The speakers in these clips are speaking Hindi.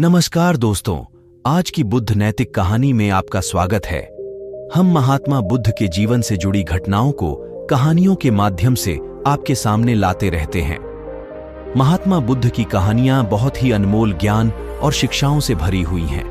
नमस्कार दोस्तों, आज की बुद्ध नैतिक कहानी में आपका स्वागत है। हम महात्मा बुद्ध के जीवन से जुड़ी घटनाओं को कहानियों के माध्यम से आपके सामने लाते रहते हैं। महात्मा बुद्ध की कहानियां बहुत ही अनमोल ज्ञान और शिक्षाओं से भरी हुई हैं।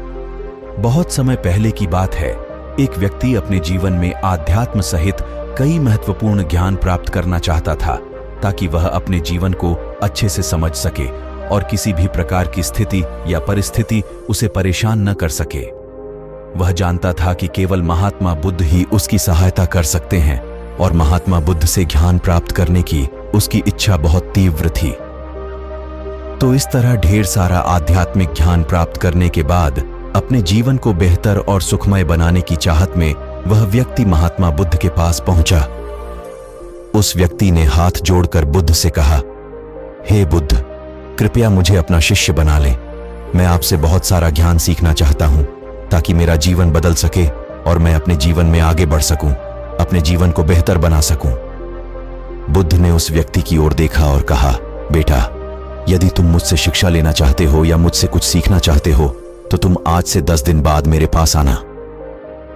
बहुत समय पहले की बात है, एक व्यक्ति अपने जीवन में आध्यात्म सहित कई महत्वपूर्ण ज्ञान प्राप्त करना चाहता था, ताकि वह अपने जीवन को अच्छे से समझ सके और किसी भी प्रकार की स्थिति या परिस्थिति उसे परेशान न कर सके। वह जानता था कि केवल महात्मा बुद्ध ही उसकी सहायता कर सकते हैं और महात्मा बुद्ध से ज्ञान प्राप्त करने की उसकी इच्छा बहुत तीव्र थी। तो इस तरह ढेर सारा आध्यात्मिक ज्ञान प्राप्त करने के बाद अपने जीवन को बेहतर और सुखमय बनाने की चाहत में वह व्यक्ति महात्मा बुद्ध के पास पहुंचा। उस व्यक्ति ने हाथ जोड़कर बुद्ध से कहा, हे बुद्ध, कृपया मुझे अपना शिष्य बना लें। मैं आपसे बहुत सारा ज्ञान सीखना चाहता हूं, ताकि मेरा जीवन बदल सके और मैं अपने जीवन में आगे बढ़ सकूं, अपने जीवन को बेहतर बना सकूं। बुद्ध ने उस व्यक्ति की ओर देखा और कहा, बेटा, यदि तुम मुझसे शिक्षा लेना चाहते हो या मुझसे कुछ सीखना चाहते हो तो तुम आज से 10 दिन बाद मेरे पास आना।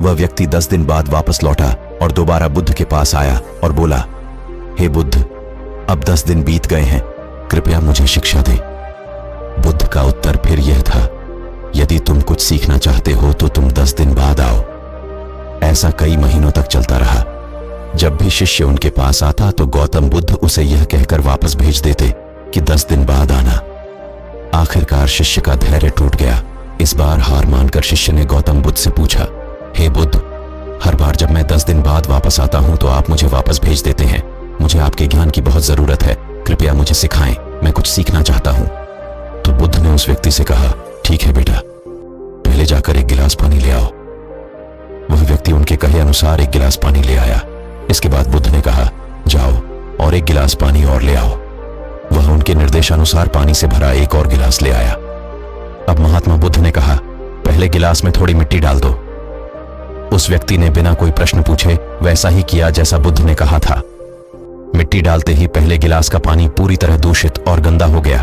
वह व्यक्ति 10 दिन बाद वापस लौटा और दोबारा बुद्ध के पास आया और बोला, हे बुद्ध, अब 10 दिन बीत गए हैं, कृपया मुझे शिक्षा दे। बुद्ध का उत्तर फिर यह था, यदि तुम कुछ सीखना चाहते हो तो तुम 10 दिन बाद आओ। ऐसा कई महीनों तक चलता रहा। जब भी शिष्य उनके पास आता तो गौतम बुद्ध उसे यह कहकर वापस भेज देते कि 10 दिन बाद आना। आखिरकार शिष्य का धैर्य टूट गया। इस बार हार मानकर शिष्य ने गौतम बुद्ध से पूछा, हे बुद्ध, हर बार जब मैं 10 दिन बाद वापस आता हूं तो आप मुझे वापस भेज देते हैं। मुझे आपके ज्ञान की बहुत जरूरत है, कृपया मुझे सिखाएं, मैं कुछ सीखना चाहता हूं। तो बुद्ध ने उस व्यक्ति से कहा, ठीक है बेटा, पहले जाकर एक गिलास पानी ले आओ। वह व्यक्ति उनके कहे अनुसार एक गिलास पानी ले आया। इसके बाद बुद्ध ने कहा, जाओ और एक गिलास पानी और ले आओ। वह उनके निर्देशानुसार पानी से भरा एक और गिलास ले आया। अब महात्मा बुद्ध ने कहा, पहले गिलास में थोड़ी मिट्टी डाल दो। उस व्यक्ति ने बिना कोई प्रश्न पूछे वैसा ही किया जैसा बुद्ध ने कहा था। मिट्टी डालते ही पहले गिलास का पानी पूरी तरह दूषित और गंदा हो गया।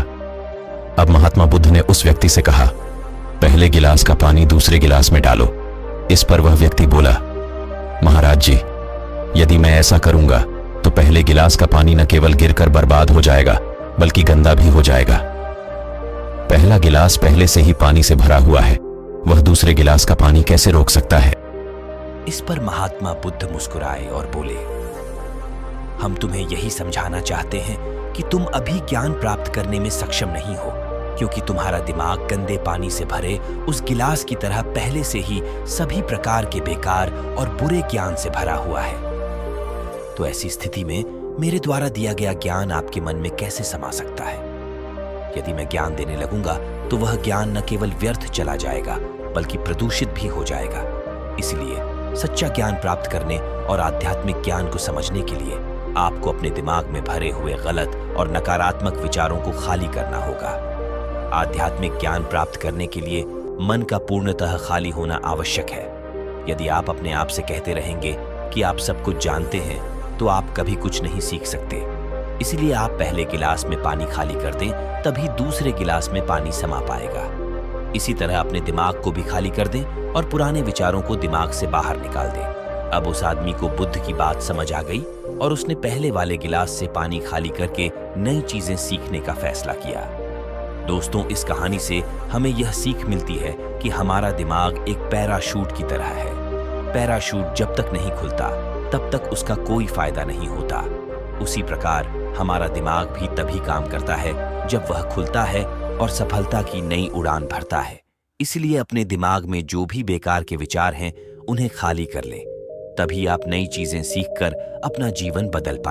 अब महात्मा बुद्ध ने उस व्यक्ति से कहा, पहले गिलास का पानी दूसरे गिलास में डालो। इस पर वह व्यक्ति बोला, महाराज जी, यदि मैं ऐसा करूंगा तो पहले गिलास का पानी न केवल गिरकर बर्बाद हो जाएगा बल्कि गंदा भी हो जाएगा। पहला गिलास पहले से ही पानी से भरा हुआ है, वह दूसरे गिलास का पानी कैसे रोक सकता है? इस पर महात्मा बुद्ध मुस्कुराए और बोले, हम तुम्हें यही समझाना चाहते हैं कि तुम अभी ज्ञान प्राप्त करने में सक्षम नहीं हो, क्योंकि तुम्हारा दिमाग गंदे पानी से भरे उस गिलास की तरह पहले से ही सभी प्रकार के बेकार और बुरे ज्ञान से भरा हुआ है। तो ऐसी स्थिति में मेरे द्वारा दिया गया ज्ञान आपके मन में कैसे समा सकता है? यदि मैं ज्ञान देने लगूंगा तो वह ज्ञान न केवल व्यर्थ चला जाएगा बल्कि प्रदूषित भी हो जाएगा। इसलिए सच्चा ज्ञान प्राप्त करने और आध्यात्मिक ज्ञान को समझने के लिए आपको अपने दिमाग में भरे हुए गलत और नकारात्मक विचारों को खाली करना होगा। आध्यात्मिक ज्ञान प्राप्त करने के लिए मन का पूर्णतः खाली होना आवश्यक है। यदि आप अपने आप से कहते रहेंगे कि आप सब कुछ जानते हैं तो आप कभी कुछ नहीं सीख सकते। इसलिए आप पहले गिलास में पानी खाली कर दें, तभी दूसरे गिलास में पानी समा पाएगा। इसी तरह अपने दिमाग को भी खाली कर दें और पुराने विचारों को दिमाग से बाहर निकाल दें। अब उस आदमी को बुद्ध की बात समझ आ गई और उसने पहले वाले गिलास से पानी खाली करके नई चीजें सीखने का फैसला किया। दोस्तों, इस कहानी से हमें यह सीख मिलती है कि हमारा दिमाग एक पैराशूट की तरह है। पैराशूट जब तक नहीं खुलता तब तक उसका कोई फायदा नहीं होता। उसी प्रकार हमारा दिमाग भी तभी काम करता है जब वह खुलता है और सफलता की नई उड़ान भरता है। इसलिए अपने दिमाग में जो भी बेकार के विचार हैं उन्हें खाली कर लें, तभी आप नई चीजें सीखकर अपना जीवन बदल पाएं।